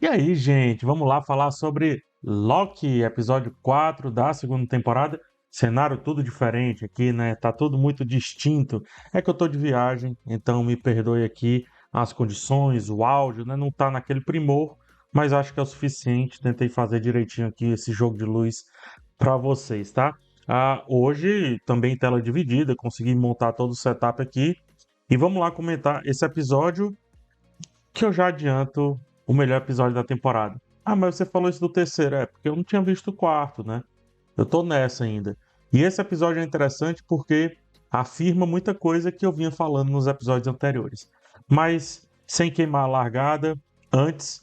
E aí, gente, vamos lá falar sobre Loki, episódio 4 da segunda temporada. Cenário tudo diferente aqui, né? Tá tudo muito distinto. É que eu tô de viagem, então me perdoe aqui as condições, o áudio, né? Não tá naquele primor, mas acho que é o suficiente. Tentei fazer direitinho aqui esse jogo de luz para vocês, tá? Hoje também tela dividida, consegui montar todo o setup aqui. E vamos lá comentar esse episódio que eu já adianto o melhor episódio da temporada. Ah, mas você falou isso do terceiro. É, porque eu não tinha visto o quarto, né? Eu tô nessa ainda. E esse episódio é interessante porque afirma muita coisa que eu vinha falando nos episódios anteriores. Mas, sem queimar a largada, antes,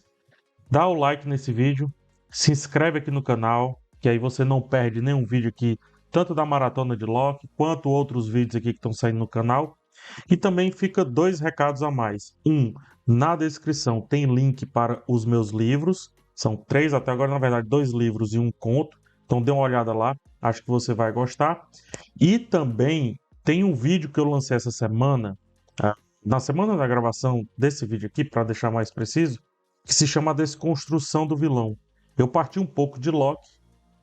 dá o like nesse vídeo, se inscreve aqui no canal, que aí você não perde nenhum vídeo aqui, tanto da Maratona de Loki, quanto outros vídeos aqui que estão saindo no canal. E também fica dois recados a mais. Na descrição tem link para os meus livros. São três até agora, na verdade, dois livros e um conto. Então dê uma olhada lá, acho que você vai gostar. E também tem um vídeo que eu lancei essa semana, ah, na semana da gravação desse vídeo aqui, para deixar mais preciso, que se chama Desconstrução do Vilão. Eu parti um pouco de Loki,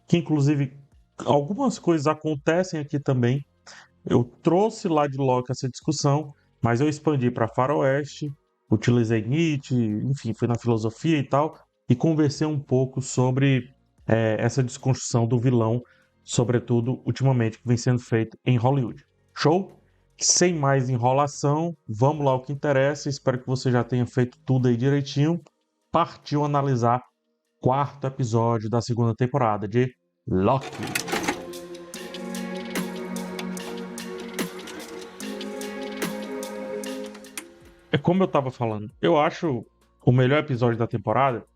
que inclusive algumas coisas acontecem aqui também, eu trouxe lá de Loki essa discussão, mas eu expandi para Faroeste, utilizei Nietzsche, enfim, fui na filosofia e tal, e conversei um pouco sobre essa desconstrução do vilão, sobretudo ultimamente, que vem sendo feito em Hollywood. Show? Sem mais enrolação, vamos lá o que interessa. Espero que você já tenha feito tudo aí direitinho. Partiu analisar quarto episódio da segunda temporada de Loki. É como eu tava falando, eu acho o melhor episódio da temporada,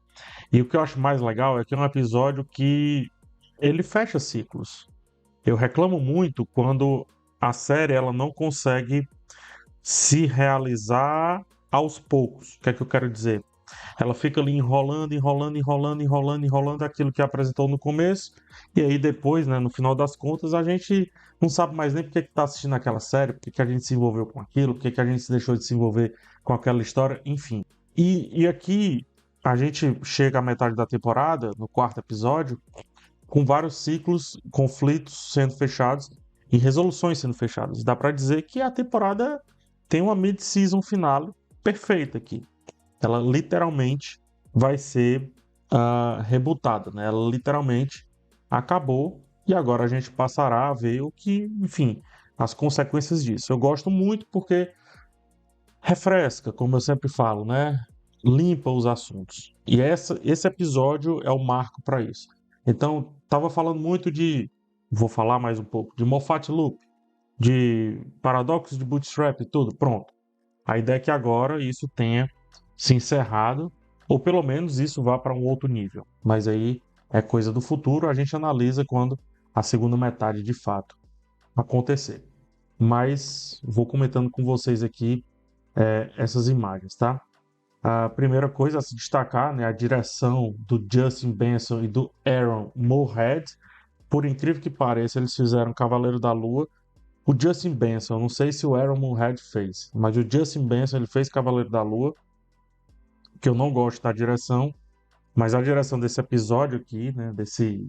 e o que eu acho mais legal é que é um episódio que ele fecha ciclos. Eu reclamo muito quando a série ela não consegue se realizar aos poucos. O que é que eu quero dizer? Ela fica ali enrolando, enrolando, enrolando, enrolando, enrolando aquilo que apresentou no começo, e aí depois, né, no final das contas, a gente não sabe mais nem por que está assistindo aquela série, por que a gente se envolveu com aquilo, por que a gente se deixou de se envolver com aquela história, enfim. E aqui a gente chega à metade da temporada, no quarto episódio, com vários ciclos, conflitos sendo fechados e resoluções sendo fechadas. Dá para dizer que a temporada tem uma mid-season final perfeita aqui. Ela literalmente vai ser rebutada, né? Ela literalmente acabou e agora a gente passará a ver o que, enfim, as consequências disso. Eu gosto muito porque refresca, como eu sempre falo, né? Limpa os assuntos. E esse episódio é o marco para isso. Então, estava falando muito vou falar mais um pouco, de Moffat Loop, de paradoxos de Bootstrap e tudo. Pronto. A ideia é que agora isso tenha se encerrado, ou pelo menos isso vá para um outro nível. Mas aí é coisa do futuro, a gente analisa quando a segunda metade de fato acontecer. Mas vou comentando com vocês aqui essas imagens, tá? A primeira coisa a se destacar, né, a direção do Justin Benson e do Aaron Moorhead. Por incrível que pareça, eles fizeram Cavaleiro da Lua. O Justin Benson, não sei se o Aaron Moorhead fez, mas o Justin Benson ele fez Cavaleiro da Lua, que eu não gosto da direção, mas a direção desse episódio aqui, né, desse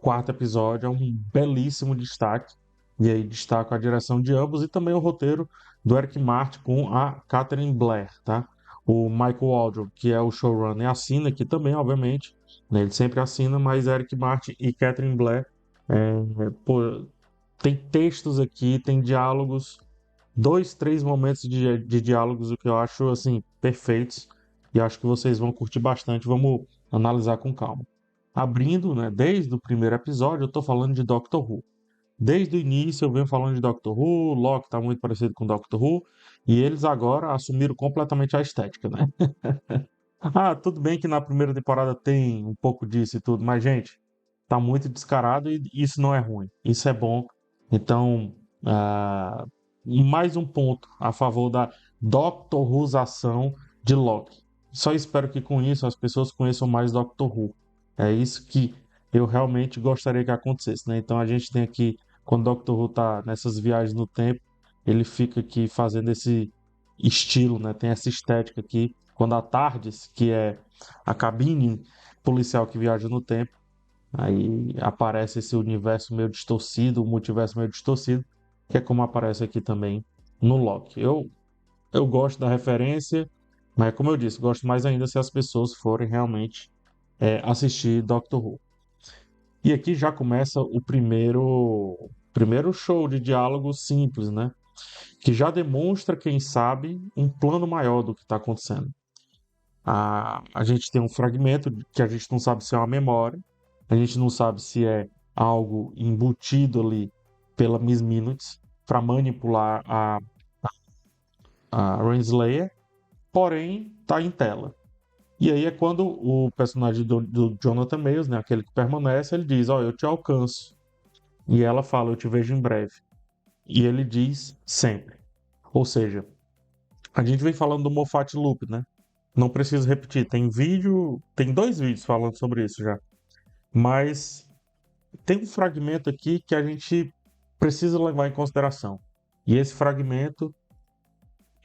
quarto episódio, é um belíssimo destaque. E aí destaco a direção de ambos e também o roteiro do Eric Martin com a Catherine Blair, tá? O Michael Waldron, que é o showrunner, assina aqui também, obviamente. Né? Ele sempre assina, mas Eric Martin e Catherine Blair, pô, tem textos aqui, tem diálogos, dois, três momentos de diálogos, o que eu acho, assim, perfeitos. E acho que vocês vão curtir bastante. Vamos analisar com calma. Abrindo, né, desde o primeiro episódio, eu tô falando de Doctor Who. Desde o início eu venho falando de Doctor Who, Loki está muito parecido com Doctor Who, e eles agora assumiram completamente a estética, né? Ah, tudo bem que na primeira temporada tem um pouco disso e tudo, mas, gente, tá muito descarado e isso não é ruim, isso é bom. Então, mais um ponto a favor da Doctor Whozação de Loki. Só espero que com isso as pessoas conheçam mais Doctor Who. É isso que eu realmente gostaria que acontecesse, né? Então a gente tem aqui, quando o Doctor Who tá nessas viagens no tempo, ele fica aqui fazendo esse estilo, né? Tem essa estética aqui quando a TARDIS, que é a cabine policial que viaja no tempo, aí aparece esse universo meio distorcido, o multiverso meio distorcido, que é como aparece aqui também no Loki. Eu gosto da referência, mas como eu disse, gosto mais ainda se as pessoas forem realmente assistir Doctor Who. E aqui já começa o primeiro show de diálogo simples, né? Que já demonstra, quem sabe, um plano maior do que está acontecendo. A gente tem um fragmento que a gente não sabe se é uma memória, a gente não sabe se é algo embutido ali pela Miss Minutes para manipular a Renslayer, porém está em tela. E aí é quando o personagem do Jonathan Majors, né, aquele que permanece, ele diz: "Ó, eu te alcanço". E ela fala: "Eu te vejo em breve". E ele diz: "Sempre". Ou seja, a gente vem falando do Moffat Loop, né? Não preciso repetir, tem vídeo, tem 2 vídeos falando sobre isso já. Mas tem um fragmento aqui que a gente precisa levar em consideração. E esse fragmento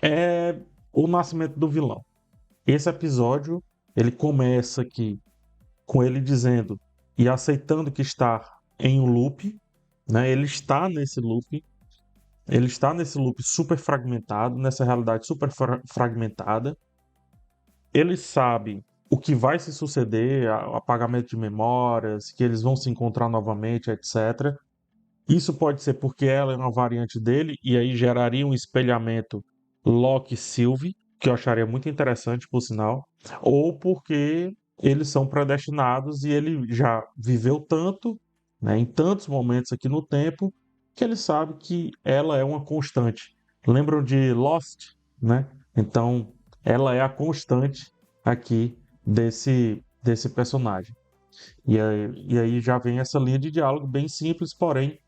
é o nascimento do vilão. Esse episódio, ele começa aqui com ele dizendo e aceitando que está em um loop, né? Ele está nesse loop super fragmentado, nessa realidade super fragmentada. Ele sabe o que vai se suceder, apagamento de memórias, que eles vão se encontrar novamente, etc. Isso pode ser porque ela é uma variante dele e aí geraria um espelhamento Locke-Sylvie, que eu acharia muito interessante, por sinal, ou porque eles são predestinados e ele já viveu tanto, né, em tantos momentos aqui no tempo, que ele sabe que ela é uma constante. Lembram de Lost, né? Então, ela é a constante aqui desse personagem. E aí já vem essa linha de diálogo bem simples, porém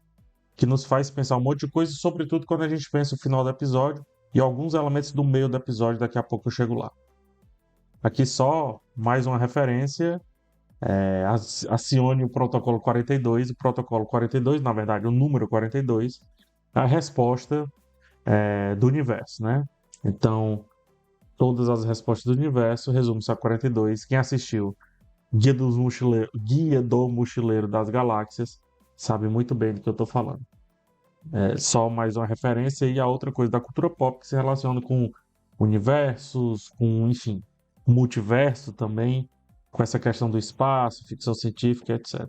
que nos faz pensar um monte de coisa, sobretudo quando a gente pensa no final do episódio e alguns elementos do meio do episódio, daqui a pouco eu chego lá. Aqui só mais uma referência, acione o protocolo 42, o protocolo 42, na verdade o número 42, a resposta do universo, né? Então, todas as respostas do universo resumem-se a 42. Quem assistiu Guia do Mochileiro das Galáxias sabe muito bem do que eu estou falando. Só mais uma referência e a outra coisa da cultura pop que se relaciona com universos, com, enfim, multiverso também, com essa questão do espaço, ficção científica, etc.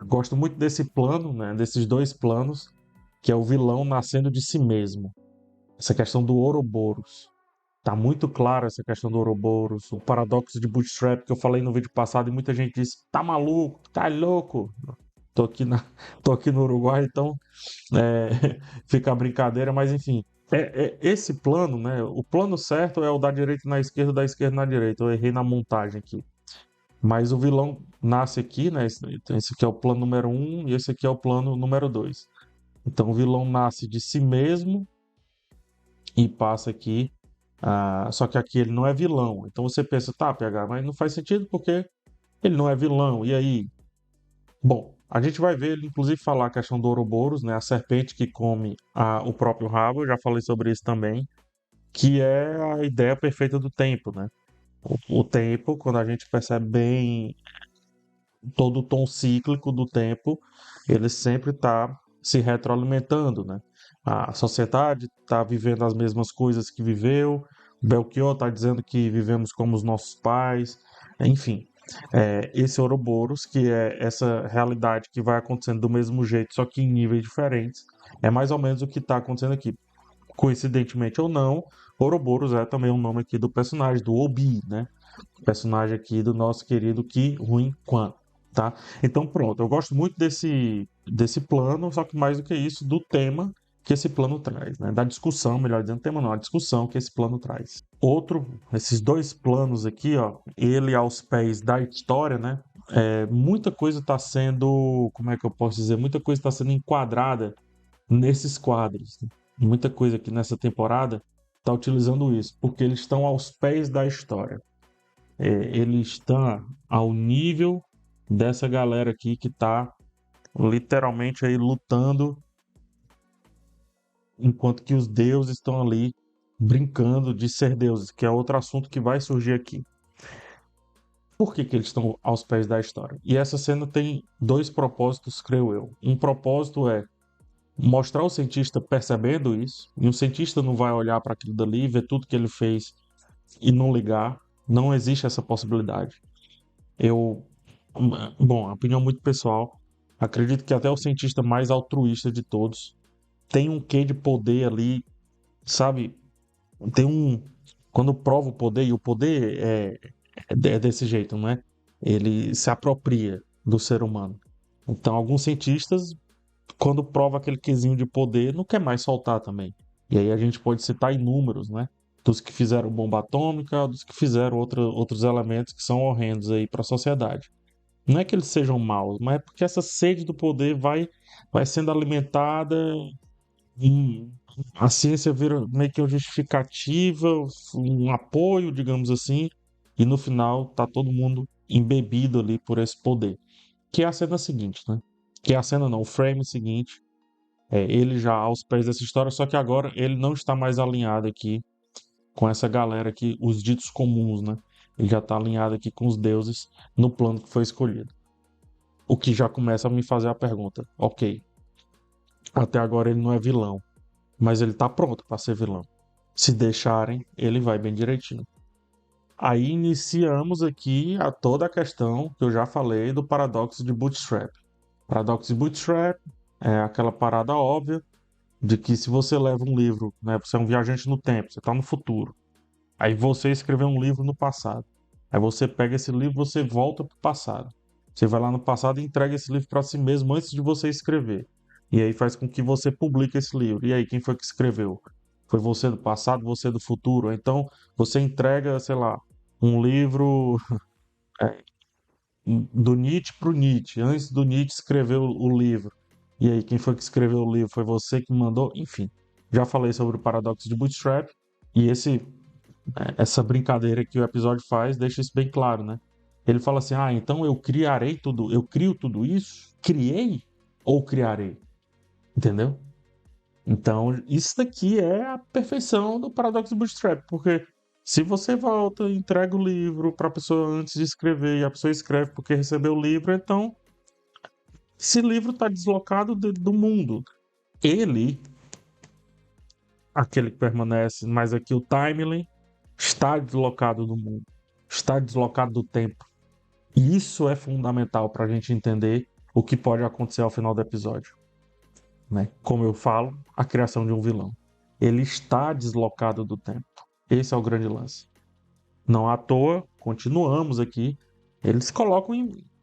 Gosto muito desse plano, né, desses 2 planos, que é o vilão nascendo de si mesmo. Essa questão do Ouroboros. Tá muito claro essa questão do Ouroboros, o paradoxo de Bootstrap que eu falei no vídeo passado e muita gente disse: "Tá maluco, tá louco". Tô aqui tô aqui no Uruguai, então é, fica a brincadeira, mas enfim. Esse plano, né? O plano certo é o da direita na esquerda, da esquerda na direita. Eu errei na montagem aqui. Mas o vilão nasce aqui, né? Esse aqui é o plano número 1 e esse aqui é o plano número 2. Então o vilão nasce de si mesmo e passa aqui. Só que aqui ele não é vilão. Então você pensa, tá, PH, mas não faz sentido porque ele não é vilão. E aí? Bom, a gente vai ver ele, inclusive, falar a questão do Ouroboros, né? A serpente que come o próprio rabo, eu já falei sobre isso também, que é a ideia perfeita do tempo, né? O tempo, quando a gente percebe bem todo o tom cíclico do tempo, ele sempre está se retroalimentando, né? A sociedade está vivendo as mesmas coisas que viveu, Belchior está dizendo que vivemos como os nossos pais, enfim. Esse Ouroboros, que é essa realidade que vai acontecendo do mesmo jeito, só que em níveis diferentes, é mais ou menos o que está acontecendo aqui. Coincidentemente ou não, Ouroboros é também o nome aqui do personagem, do Obi, né? Personagem aqui do nosso querido Ki Ruin Kwan, tá? Então pronto, eu gosto muito desse plano, só que mais do que isso, do tema que esse plano traz, né? Da discussão, melhor dizendo, tema não, a discussão que esse plano traz. Esses 2 planos aqui, ó, ele aos pés da história, né? Muita coisa está sendo, como é que eu posso dizer? Muita coisa está sendo enquadrada nesses quadros, né? Muita coisa aqui nessa temporada está utilizando isso, porque eles estão aos pés da história. Ele está ao nível dessa galera aqui que está literalmente aí lutando, enquanto que os deuses estão ali brincando de ser deuses, que é outro assunto que vai surgir aqui. Por que que eles estão aos pés da história? E essa cena tem dois propósitos, creio eu. Um propósito é mostrar o cientista percebendo isso, e o cientista não vai olhar para aquilo dali, ver tudo que ele fez e não ligar. Não existe essa possibilidade. Eu, bom, opinião muito pessoal, acredito que até o cientista mais altruísta de todos tem um quê de poder ali, sabe? Tem um. Quando prova o poder, e o poder é desse jeito, não é? Ele se apropria do ser humano. Então, alguns cientistas, quando prova aquele quesinho de poder, não quer mais soltar também. E aí a gente pode citar inúmeros, né? Dos que fizeram bomba atômica, dos que fizeram outros elementos que são horrendos aí para a sociedade. Não é que eles sejam maus, mas é porque essa sede do poder vai sendo alimentada. Hum, a ciência vira meio que uma justificativa, um apoio, digamos assim, e no final tá todo mundo embebido ali por esse poder. Que é a cena seguinte, né? Que é a cena não, o frame seguinte, ele já aos pés dessa história, só que agora ele não está mais alinhado aqui com essa galera aqui, os ditos comuns, né? Ele já está alinhado aqui com os deuses no plano que foi escolhido. O que já começa a me fazer a pergunta, ok, até agora ele não é vilão, mas ele tá pronto para ser vilão. Se deixarem, ele vai bem direitinho. Aí iniciamos aqui toda a questão que eu já falei do paradoxo de Bootstrap. Paradoxo de Bootstrap é aquela parada óbvia de que se você leva um livro, né, você é um viajante no tempo, você está no futuro. Aí você escreveu um livro no passado. Aí você pega esse livro, você volta para o passado. Você vai lá no passado e entrega esse livro para si mesmo antes de você escrever. E aí faz com que você publique esse livro. E aí, quem foi que escreveu? Foi você do passado, você do futuro? Então, você entrega, sei lá, um livro do Nietzsche para o Nietzsche, antes do Nietzsche escrever o livro. E aí, quem foi que escreveu o livro? Foi você que mandou? Enfim, já falei sobre o paradoxo de Bootstrap. E essa brincadeira que o episódio faz deixa isso bem claro, né? Ele fala assim: ah, então eu crio tudo isso? Criei ou criarei? Entendeu? Então, isso daqui é a perfeição do paradoxo do Bootstrap, porque se você volta, entrega o livro para a pessoa antes de escrever e a pessoa escreve porque recebeu o livro, então esse livro está deslocado do mundo. Ele, aquele que permanece, mas aqui o timeline, está deslocado do mundo, está deslocado do tempo. E isso é fundamental para a gente entender o que pode acontecer ao final do episódio, né? Como eu falo, a criação de um vilão. Ele está deslocado do tempo. Esse é o grande lance. Não à toa, continuamos aqui. Eles colocam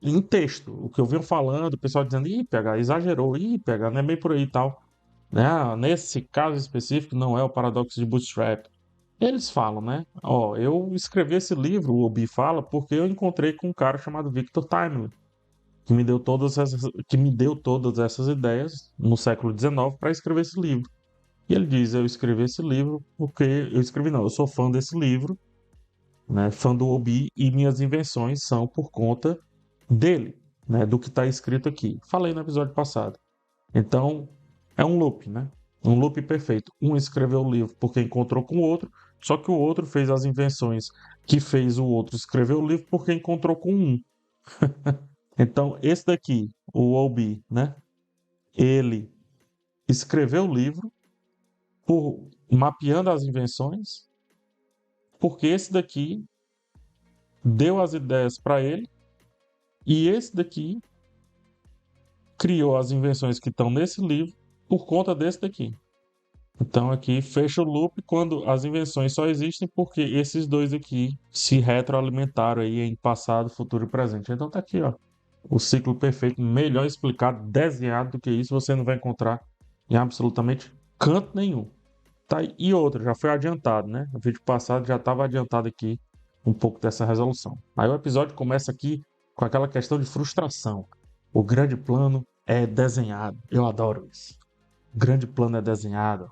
em texto o que eu venho falando, o pessoal dizendo, ih, PH, exagerou, ih, PH, não é bem por aí e tal. Né? Ah, nesse caso específico, não é o paradoxo de Bootstrap. Eles falam, né? Ó, eu escrevi esse livro, o Obi fala, porque eu encontrei com um cara chamado Victor Timely, que me deu todas essas ideias no século XIX para escrever esse livro. E ele diz: eu escrevi esse livro porque eu escrevi, não, eu sou fã desse livro, né? Fã do Obi e minhas invenções são por conta dele, né? Do que está escrito aqui. Falei no episódio passado. Então é um loop, né? Um loop perfeito. Um escreveu o livro porque encontrou com o outro, só que o outro fez as invenções que fez o outro escrever o livro porque encontrou com um. Então, esse daqui, o Obi, né? Ele escreveu o livro por mapeando as invenções, porque esse daqui deu as ideias para ele e esse daqui criou as invenções que estão nesse livro por conta desse daqui. Então aqui fecha o loop quando as invenções só existem porque esses dois aqui se retroalimentaram aí em passado, futuro e presente. Então tá aqui, ó, o ciclo perfeito, melhor explicado, desenhado do que isso, você não vai encontrar em absolutamente canto nenhum. Tá, e outra, já foi adiantado, né? No vídeo passado já estava adiantado aqui um pouco dessa resolução. Aí o episódio começa aqui com aquela questão de frustração. O grande plano é desenhado. Eu adoro isso. O grande plano é desenhado.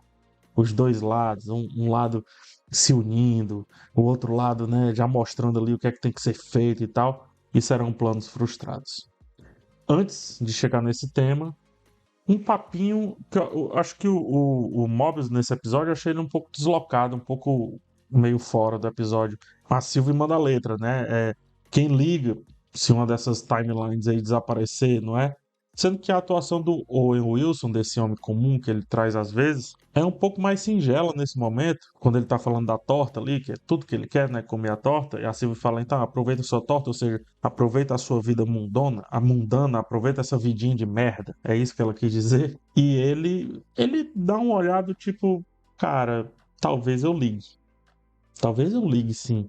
Os dois lados, um lado se unindo, o outro lado, né, já mostrando ali o que é que tem que ser feito e tal. E serão planos frustrados. Antes de chegar nesse tema, um papinho que eu acho que o Mobius nesse episódio eu achei ele um pouco deslocado, um pouco meio fora do episódio. A Sylvie manda a letra, né? Quem liga se uma dessas timelines aí desaparecer, não é? Sendo que a atuação do Owen Wilson, desse homem comum que ele traz às vezes, é um pouco mais singela nesse momento, quando ele tá falando da torta ali, que é tudo que ele quer, né? Comer a torta, e a Sylvie fala, então, aproveita a sua torta, ou seja, aproveita a sua vida mundana, aproveita essa vidinha de merda. É isso que ela quis dizer. E ele dá uma olhada tipo, cara, talvez eu ligue. Talvez eu ligue sim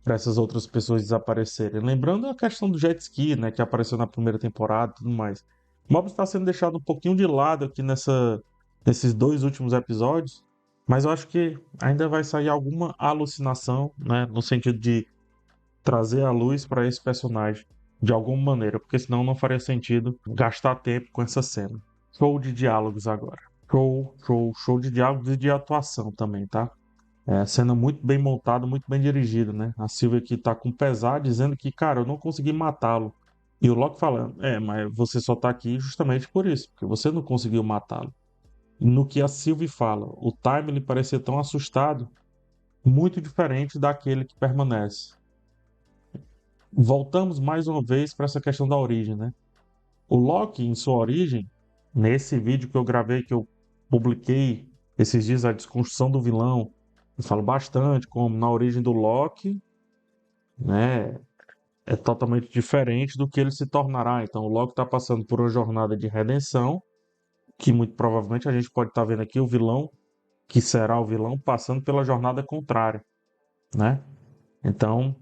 para essas outras pessoas desaparecerem. Lembrando a questão do jet ski, né, que apareceu na primeira temporada e tudo mais. Mobius está sendo deixado um pouquinho de lado aqui nesses dois últimos episódios, mas eu acho que ainda vai sair alguma alucinação, né, no sentido de trazer a luz para esse personagem de alguma maneira, porque senão não faria sentido gastar tempo com essa cena. Show de diálogos agora. Show de diálogos e de atuação também, tá? Cena muito bem montada, muito bem dirigida, né? A Sylvie aqui tá com pesar, dizendo que, cara, eu não consegui matá-lo. E o Loki falando, mas você só tá aqui justamente por isso, porque você não conseguiu matá-lo. No que a Sylvie fala, o Time ele parecia tão assustado, muito diferente daquele que permanece. Voltamos mais uma vez para essa questão da origem, né? O Loki, em sua origem, nesse vídeo que eu gravei, que eu publiquei esses dias, a desconstrução do vilão, eu falo bastante como na origem do Loki, né, é totalmente diferente do que ele se tornará. Então, o Loki está passando por uma jornada de redenção, que muito provavelmente a gente pode estar vendo aqui o vilão, que será o vilão, passando pela jornada contrária, né? Então,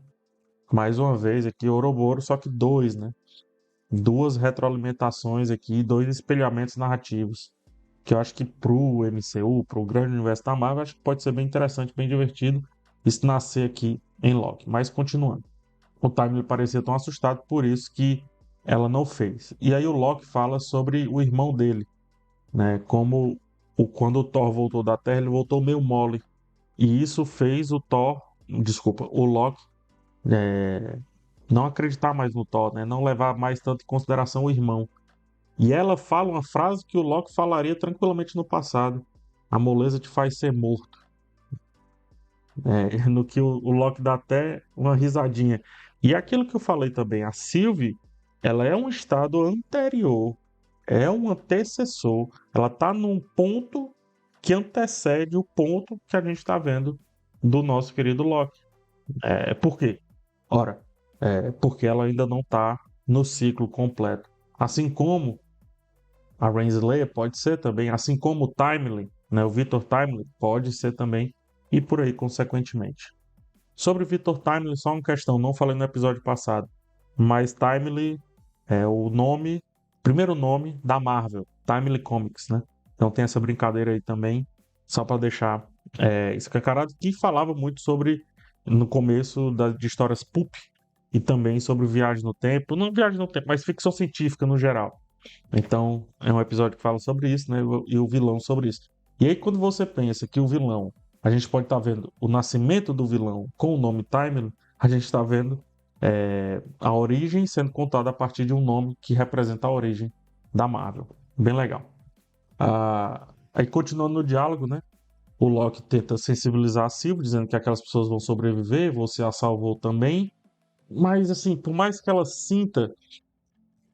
mais uma vez aqui, Ouroboros, só que dois, né? Duas retroalimentações aqui, dois espelhamentos narrativos, que eu acho que pro MCU, pro grande universo da Marvel, acho que pode ser bem interessante, bem divertido isso nascer aqui em Loki. Mas continuando, o Time parecia tão assustado, por isso que ela não fez. E aí o Loki fala sobre o irmão dele, né? Como quando o Thor voltou da Terra, ele voltou meio mole. E isso fez o Loki, é, não acreditar mais no Thor, né? Não levar mais tanto em consideração o irmão. E ela fala uma frase que o Loki falaria tranquilamente no passado: a moleza te faz ser morto. No que o Loki dá até uma risadinha. E é aquilo que eu falei também, a Sylvie, ela é um estado anterior, é um antecessor, ela está num ponto que antecede o ponto que a gente está vendo do nosso querido Loki. Por quê? Ora, porque ela ainda não está no ciclo completo. Assim como a Renslayer pode ser também, assim como o Timely, né, o Victor Timely pode ser também, e por aí consequentemente. Sobre Victor Timely, só uma questão, não falei no episódio passado, mas Timely é o nome, primeiro nome da Marvel, Timely Comics, né? Então tem essa brincadeira aí também, só para deixar escancarado, que falava muito sobre, no começo de histórias pulp, e também sobre viagem no tempo, não viagem no tempo, mas ficção científica no geral. Então, é um episódio que fala sobre isso, né? E o vilão sobre isso. E aí, quando você pensa que o vilão, a gente pode estar vendo o nascimento do vilão com o nome Timeline, a gente está vendo a origem sendo contada a partir de um nome que representa a origem da Marvel. Bem legal. Aí, continuando no diálogo, né? O Loki tenta sensibilizar a Sylvie, dizendo que aquelas pessoas vão sobreviver, você a salvou também. Mas, assim, por mais que ela sinta,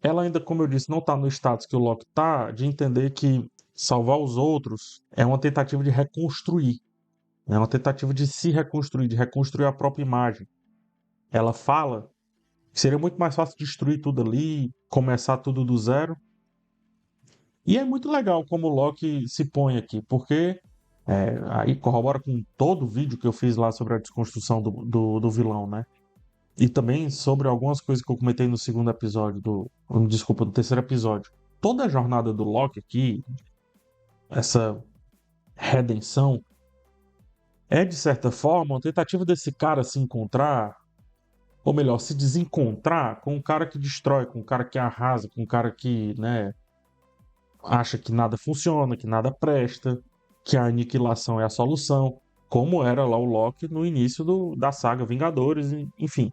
ela ainda, como eu disse, não está no status que o Loki está, de entender que salvar os outros é uma tentativa de reconstruir, é uma tentativa de se reconstruir, de reconstruir a própria imagem. Ela fala que seria muito mais fácil destruir tudo ali, começar tudo do zero. E é muito legal como o Loki se põe aqui, porque aí corrobora com todo o vídeo que eu fiz lá sobre a desconstrução do vilão, né? E também sobre algumas coisas que eu comentei no segundo episódio desculpa, no terceiro episódio. Toda a jornada do Loki aqui, essa redenção, é de certa forma uma tentativa desse cara se encontrar, ou melhor, se desencontrar com um cara que destrói, com um cara que arrasa, com um cara que, né, acha que nada funciona, que nada presta, que a aniquilação é a solução, como era lá o Loki no início da saga Vingadores, enfim.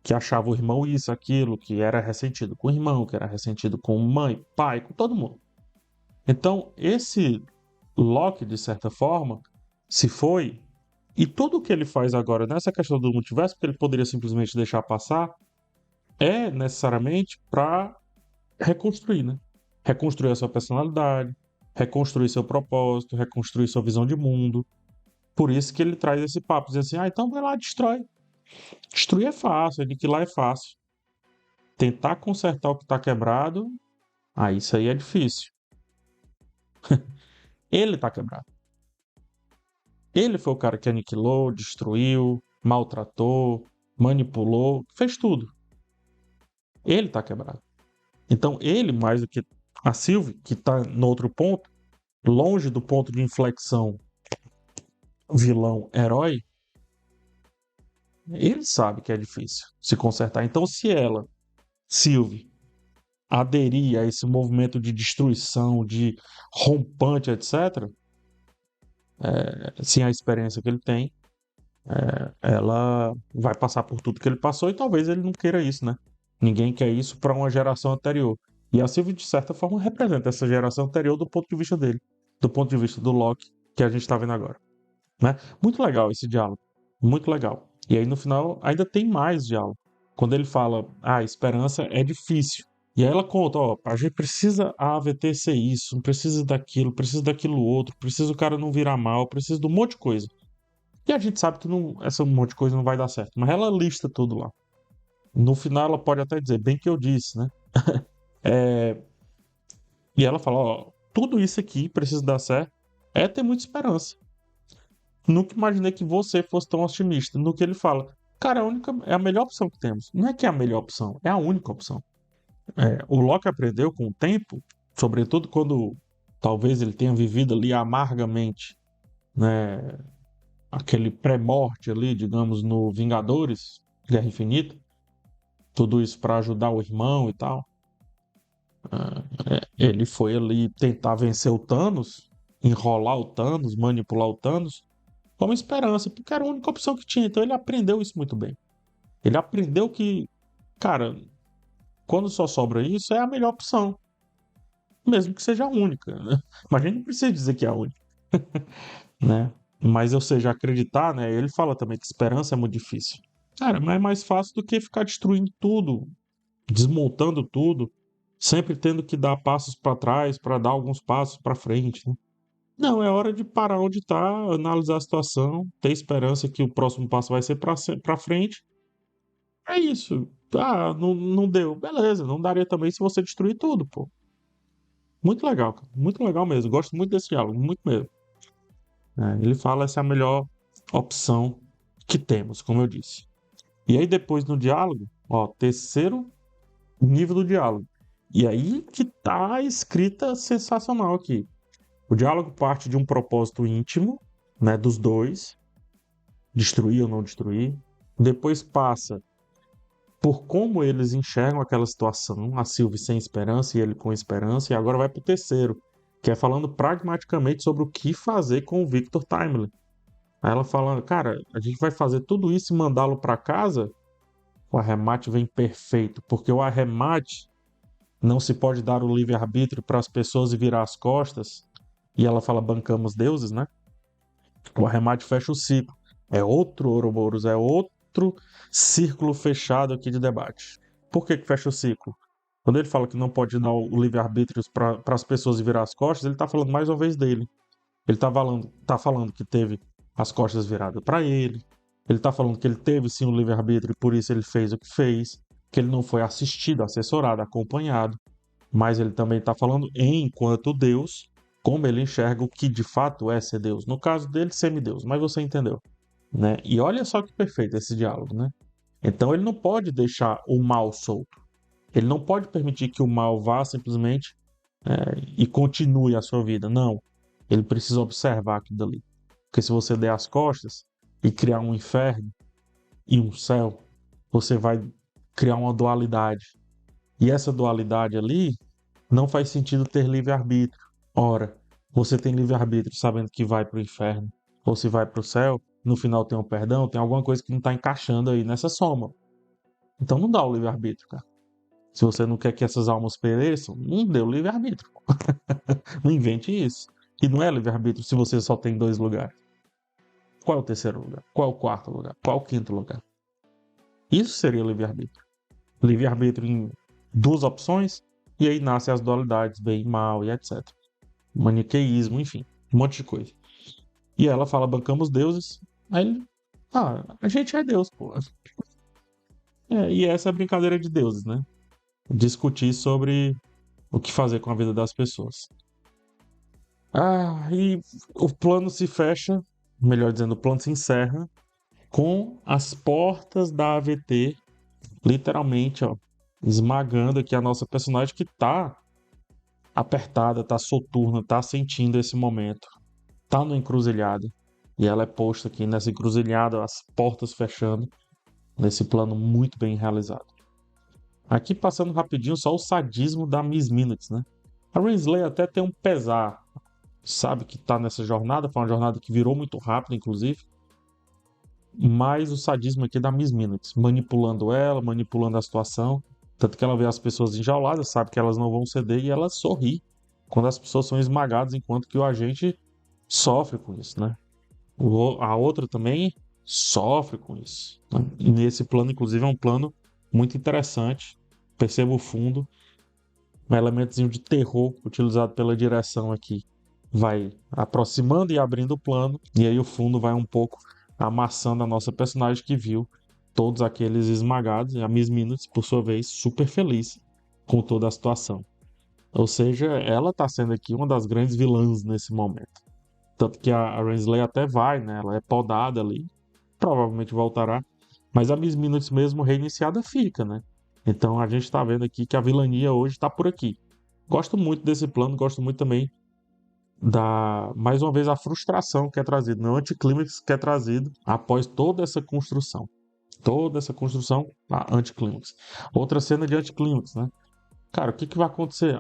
Que achava o irmão isso, aquilo, que era ressentido com o irmão, que era ressentido com mãe, pai, com todo mundo. Então, esse Loki, de certa forma, se foi, e tudo o que ele faz agora nessa questão do multiverso, porque ele poderia simplesmente deixar passar, é necessariamente para reconstruir, né? Reconstruir a sua personalidade, reconstruir seu propósito, reconstruir sua visão de mundo. Por isso que ele traz esse papo, dizendo assim, então vai lá, destrói. Destruir é fácil, aniquilar é fácil. Tentar consertar o que está quebrado, isso aí é difícil. Ele está quebrado. Ele foi o cara que aniquilou, destruiu, maltratou, manipulou, fez tudo. Ele está quebrado. Então ele, mais do que a Sylvie, que está no outro ponto, longe do ponto de inflexão vilão-herói, ele sabe que é difícil se consertar. Então, se ela, Sylvie, aderir a esse movimento de destruição, de rompante, etc., sem a experiência que ele tem, ela vai passar por tudo que ele passou e talvez ele não queira isso, né? Ninguém quer isso para uma geração anterior. E a Sylvie, de certa forma, representa essa geração anterior do ponto de vista dele, do ponto de vista do Loki que a gente está vendo agora. Né? Muito legal esse diálogo. Muito legal. E aí no final ainda tem mais diálogo. Quando ele fala, a esperança é difícil. E aí ela conta, ó, a gente precisa a AVT ser isso, precisa daquilo outro, precisa o cara não virar mal, precisa de um monte de coisa. E a gente sabe que não, essa monte de coisa não vai dar certo. Mas ela lista tudo lá. No final ela pode até dizer, bem que eu disse, né? E ela fala, ó, tudo isso aqui precisa dar certo. É ter muita esperança. Nunca imaginei que você fosse tão otimista. No que ele fala, cara, é a melhor opção que temos. Não é que é a melhor opção, é a única opção. O Loki aprendeu com o tempo, sobretudo quando talvez ele tenha vivido ali amargamente, né, aquele pré-morte ali, digamos, no Vingadores, Guerra Infinita, tudo isso para ajudar o irmão e tal. Ele foi ali tentar vencer o Thanos, enrolar o Thanos, manipular o Thanos, como esperança, porque era a única opção que tinha. Então ele aprendeu isso muito bem. Ele aprendeu que, cara, quando só sobra isso, é a melhor opção. Mesmo que seja a única, né? Mas a gente não precisa dizer que é a única, né? Mas, ou seja, acreditar, né? Ele fala também que esperança é muito difícil. Cara, mas é mais fácil do que ficar destruindo tudo, desmontando tudo, sempre tendo que dar passos para trás para dar alguns passos para frente, né? Não, é hora de parar onde está, analisar a situação, ter esperança que o próximo passo vai ser para frente. É isso. Ah, não deu. Beleza, não daria também se você destruir tudo, pô. Muito legal, cara. Muito legal mesmo. Gosto muito desse diálogo, muito mesmo. Ele fala essa é a melhor opção que temos, como eu disse. E aí depois no diálogo, ó, terceiro nível do diálogo. E aí que tá a escrita sensacional aqui. O diálogo parte de um propósito íntimo, né, dos dois, destruir ou não destruir. Depois passa por como eles enxergam aquela situação, a Sylvie sem esperança e ele com esperança, e agora vai para o terceiro, que é falando pragmaticamente sobre o que fazer com o Victor Timely. Aí ela fala, cara, a gente vai fazer tudo isso e mandá-lo para casa? O arremate vem perfeito, porque o arremate não se pode dar o livre-arbítrio para as pessoas e virar as costas. E ela fala, bancamos deuses, né? O arremate fecha o ciclo. É outro Ouroboros, é outro círculo fechado aqui de debate. Por que fecha o ciclo? Quando ele fala que não pode dar o livre-arbítrio para as pessoas e virar as costas, ele está falando mais uma vez dele. Ele tá falando que teve as costas viradas para ele. Ele está falando que ele teve sim o livre-arbítrio e por isso ele fez o que fez. Que ele não foi assistido, assessorado, acompanhado. Mas ele também está falando enquanto Deus, como ele enxerga o que de fato é ser Deus. No caso dele, semideus, mas você entendeu, né? E olha só que perfeito esse diálogo, né? Então ele não pode deixar o mal solto. Ele não pode permitir que o mal vá simplesmente e continue a sua vida. Não. Ele precisa observar aquilo dali. Porque se você der as costas e criar um inferno e um céu, você vai criar uma dualidade. E essa dualidade ali não faz sentido ter livre-arbítrio. Ora, você tem livre-arbítrio sabendo que vai para o inferno ou se vai para o céu, no final tem um perdão, tem alguma coisa que não está encaixando aí nessa soma. Então não dá o livre-arbítrio, cara. Se você não quer que essas almas pereçam, não dê o livre-arbítrio. Não invente isso. E não é livre-arbítrio se você só tem 2 lugares. Qual é o terceiro lugar? Qual é o quarto lugar? Qual é o quinto lugar? Isso seria livre-arbítrio. Livre-arbítrio em 2 opções, e aí nascem as dualidades, bem e mal e etc. Maniqueísmo, enfim, um monte de coisa. E ela fala, bancamos deuses. Aí ele, a gente é Deus, pô. E essa é a brincadeira de deuses, né? Discutir sobre o que fazer com a vida das pessoas. E o plano se fecha, melhor dizendo, o plano se encerra com as portas da AVT, literalmente, ó, esmagando aqui a nossa personagem que tá apertada, tá soturna, tá sentindo esse momento, tá no encruzilhada. E ela é posta aqui nessa encruzilhada, as portas fechando, nesse plano muito bem realizado. Aqui passando rapidinho só o sadismo da Miss Minutes, né? A Renslayer até tem um pesar, sabe que tá nessa jornada, foi uma jornada que virou muito rápido, inclusive, mas o sadismo aqui é da Miss Minutes, manipulando ela, manipulando a situação, tanto que ela vê as pessoas enjauladas, sabe que elas não vão ceder e ela sorri quando as pessoas são esmagadas, enquanto que o agente sofre com isso, né? A outra também sofre com isso, né? E nesse plano, inclusive, é um plano muito interessante, perceba o fundo, um elementozinho de terror utilizado pela direção aqui vai aproximando e abrindo o plano, e aí o fundo vai um pouco amassando a nossa personagem que viu todos aqueles esmagados, e a Miss Minutes, por sua vez, super feliz com toda a situação. Ou seja, ela está sendo aqui uma das grandes vilãs nesse momento. Tanto que a Renslayer até vai, né? Ela é podada ali, provavelmente voltará, mas a Miss Minutes mesmo reiniciada fica, né? Então a gente está vendo aqui que a vilania hoje está por aqui. Gosto muito desse plano, gosto muito também mais uma vez, a frustração que é trazida, né? O anticlímax que é trazido após toda essa construção. Toda essa construção, anticlímax. Outra cena de anticlímax, né? Cara, o que que vai acontecer?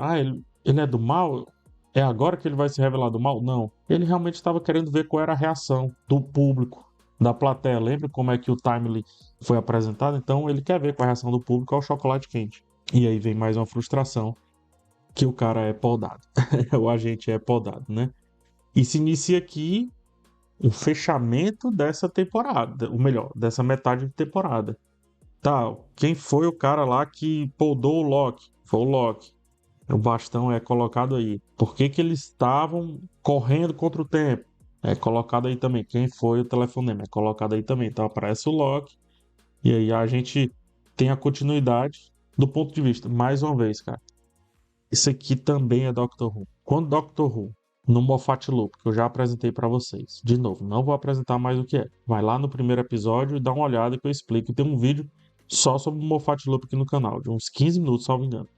Ele é do mal? É agora que ele vai se revelar do mal? Não. Ele realmente estava querendo ver qual era a reação do público, da plateia. Lembra como é que o Timely foi apresentado? Então ele quer ver qual é a reação do público ao chocolate quente. E aí vem mais uma frustração que o cara é podado. O agente é podado, né? E se inicia aqui o fechamento dessa temporada, ou melhor, dessa metade de temporada. Tá, quem foi o cara lá que podou o Loki? Foi o Loki. O bastão é colocado aí. Por que que eles estavam correndo contra o tempo? É colocado aí também. Quem foi o telefonema? É colocado aí também. Então aparece o Loki. E aí a gente tem a continuidade do ponto de vista. Mais uma vez, cara. Isso aqui também é Doctor Who. Quando Doctor Who, no Moffat Loop, que eu já apresentei para vocês, de novo, não vou apresentar mais o que é. Vai lá no primeiro episódio e dá uma olhada que eu explico. Tem um vídeo só sobre o Moffat Loop aqui no canal, de uns 15 minutos, salvo engano.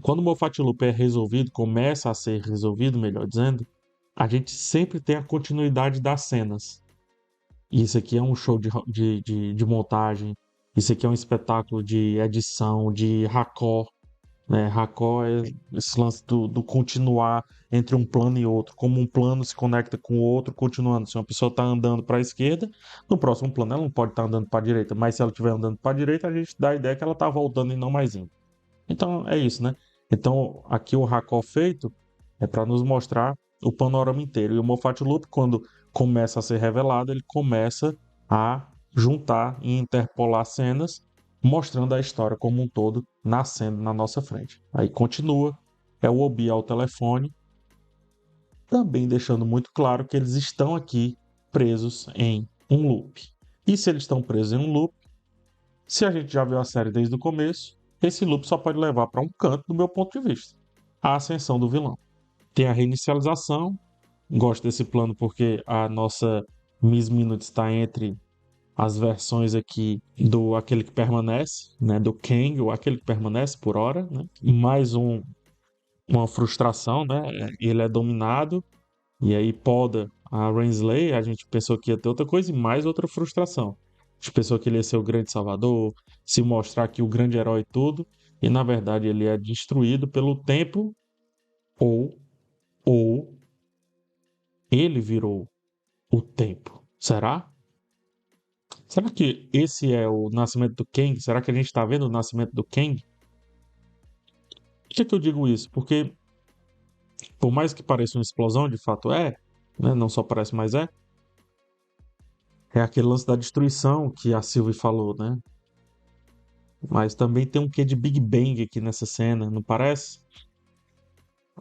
Quando o Moffat Loop é resolvido, começa a ser resolvido, melhor dizendo, a gente sempre tem a continuidade das cenas. E isso aqui é um show de montagem, isso aqui é um espetáculo de edição, de raccord, né? Raccord é esse lance do continuar entre um plano e outro, como um plano se conecta com o outro, continuando. Se uma pessoa está andando para a esquerda, no próximo plano ela não pode estar andando para a direita, mas se ela estiver andando para a direita, a gente dá a ideia que ela está voltando e não mais indo. Então é isso, né? Então aqui o raccord feito é para nos mostrar o panorama inteiro. E o Moffat Loop, quando começa a ser revelado, ele começa a juntar e interpolar cenas, mostrando a história como um todo nascendo na nossa frente. Aí continua, é o Obi ao telefone, também deixando muito claro que eles estão aqui presos em um loop. E se eles estão presos em um loop, se a gente já viu a série desde o começo, esse loop só pode levar para um canto do meu ponto de vista, a ascensão do vilão. Tem a reinicialização, gosto desse plano porque a nossa Miss Minutes está entre as versões aqui do aquele que permanece, né, do Kang, ou aquele que permanece por hora, né? Mais uma frustração, né? Ele é dominado e aí poda a Renslayer, a gente pensou que ia ter outra coisa e mais outra frustração. A gente pensou que ele ia ser o grande salvador, se mostrar que o grande herói e tudo, e na verdade ele é destruído pelo tempo ou ele virou o tempo. Será? Será que esse é o nascimento do Kang? Será que a gente tá vendo o nascimento do Kang? Por que eu digo isso? Porque, por mais que pareça uma explosão, de fato é, né? Não só parece, mas é. É aquele lance da destruição que a Sylvie falou, né? Mas também tem um quê de Big Bang aqui nessa cena, não parece?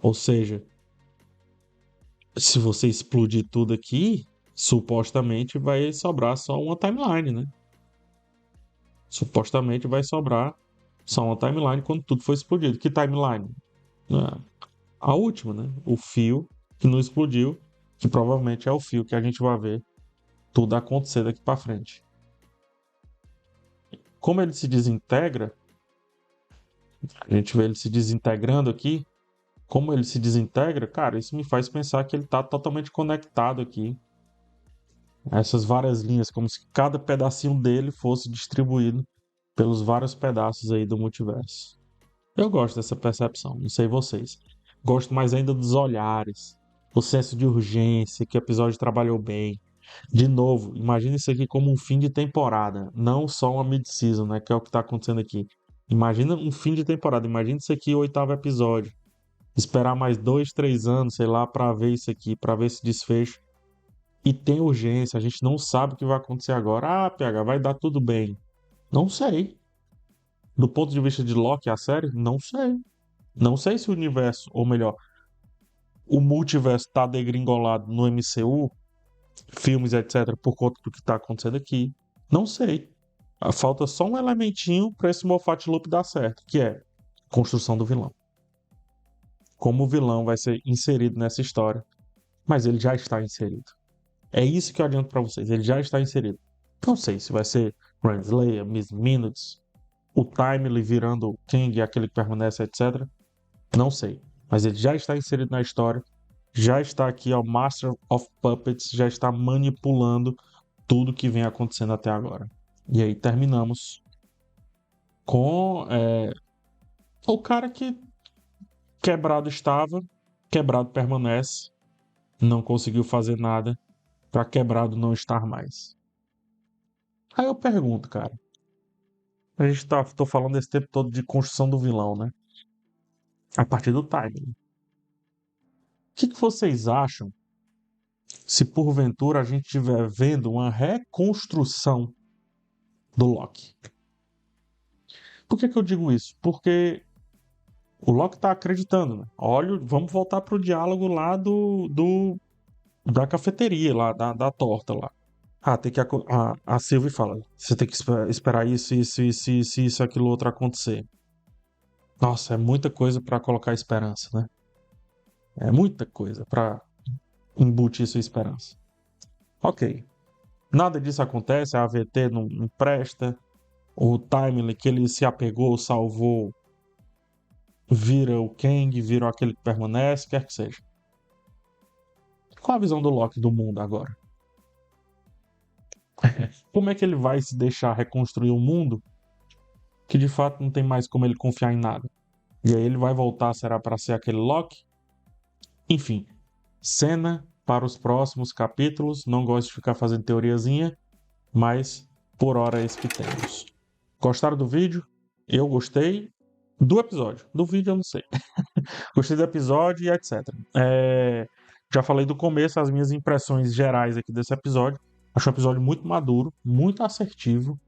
Ou seja, se você explodir tudo aqui, supostamente vai sobrar só uma timeline, né? Supostamente vai sobrar só uma timeline quando tudo for explodido. Que timeline? Ah, a última, né? O fio que não explodiu, que provavelmente é o fio que a gente vai ver tudo acontecer daqui para frente. Como ele se desintegra, a gente vê ele se desintegrando aqui. Como ele se desintegra, cara, isso me faz pensar que ele está totalmente conectado aqui. Essas várias linhas, como se cada pedacinho dele fosse distribuído pelos vários pedaços aí do multiverso. Eu gosto dessa percepção, não sei vocês. Gosto mais ainda dos olhares, o senso de urgência que o episódio trabalhou bem. De novo, imagine isso aqui como um fim de temporada, não só uma mid-season, né, que é o que está acontecendo aqui. Imagina um fim de temporada, imagine isso aqui, o oitavo episódio. Esperar mais 2, 3 anos, sei lá, para ver isso aqui, para ver esse desfecho. E tem urgência, a gente não sabe o que vai acontecer agora. Ah, PH, vai dar tudo bem. Não sei. Do ponto de vista de Loki, a série, não sei. Não sei se o universo, ou melhor, o multiverso tá degringolado no MCU, filmes, etc., por conta do que tá acontecendo aqui. Não sei. Falta só um elementinho para esse Moffat Loop dar certo, que é construção do vilão. Como o vilão vai ser inserido nessa história. Mas ele já está inserido. É isso que eu adianto para vocês. Ele já está inserido. Não sei se vai ser Renslayer, Miss Minutes, o Timely virando o King, aquele que permanece, etc. Não sei. Mas ele já está inserido na história. Já está aqui, ó, Master of Puppets. Já está manipulando tudo que vem acontecendo até agora. E aí terminamos com o cara que quebrado estava, quebrado permanece, não conseguiu fazer nada para quebrado não estar mais. Aí eu pergunto, cara, tô falando esse tempo todo de construção do vilão, né? A partir do timing. O que vocês acham se porventura a gente estiver vendo uma reconstrução do Loki? Por que eu digo isso? Porque o Loki tá acreditando, né? Olha, vamos voltar pro diálogo lá da cafeteria, lá, da torta lá. Ah, tem que. A Sylvie fala: você tem que esperar isso, aquilo outro acontecer. Nossa, é muita coisa pra colocar esperança, né? É muita coisa pra embutir sua esperança. Ok. Nada disso acontece, a AVT não presta. O Timely que ele se apegou, salvou, vira o Kang, vira aquele que permanece, quer que seja. Qual a visão do Loki do mundo agora? Como é que ele vai se deixar reconstruir um mundo que de fato não tem mais como ele confiar em nada? E aí ele vai voltar, será para ser aquele Loki? Enfim, cena para os próximos capítulos. Não gosto de ficar fazendo teoriazinha, mas por hora é esse que temos. Gostaram do vídeo? Eu gostei do episódio. Do vídeo eu não sei. Gostei do episódio e etc. Já falei do começo, as minhas impressões gerais aqui desse episódio. Acho um episódio muito maduro, muito assertivo,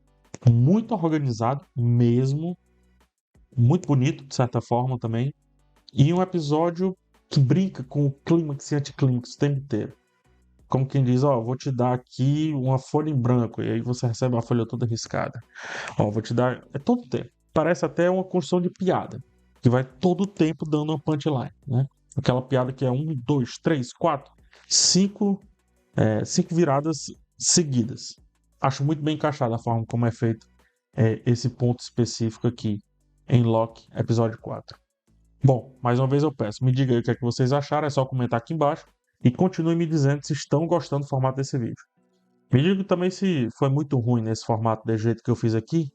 muito organizado mesmo, muito bonito, de certa forma também. E um episódio que brinca com o clímax e anticlímax o tempo inteiro. Como quem diz, ó, vou te dar aqui uma folha em branco, e aí você recebe a folha toda riscada. Ó, vou te dar. É todo tempo. Parece até uma construção de piada. Que vai todo o tempo dando uma punchline, né? Aquela piada que é 1, 2, 3, 4, cinco viradas seguidas. Acho muito bem encaixada a forma como é feito esse ponto específico aqui em Loki, episódio 4. Bom, mais uma vez eu peço, me diga aí o que é que vocês acharam, é só comentar aqui embaixo e continue me dizendo se estão gostando do formato desse vídeo. Me diga também se foi muito ruim nesse formato desse jeito que eu fiz aqui,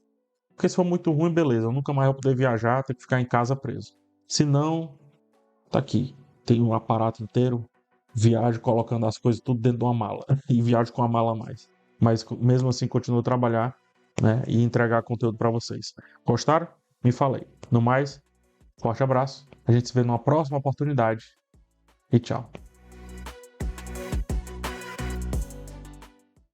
porque se for muito ruim, beleza, eu nunca mais vou poder viajar, ter que ficar em casa preso. Se não, tá aqui, tem um aparato inteiro, viajo colocando as coisas tudo dentro de uma mala e viajo com a mala a mais. mas mesmo assim continuo a trabalhar, né, e entregar conteúdo para vocês. Gostaram? Me falei. No mais, forte abraço. A gente se vê numa próxima oportunidade e tchau.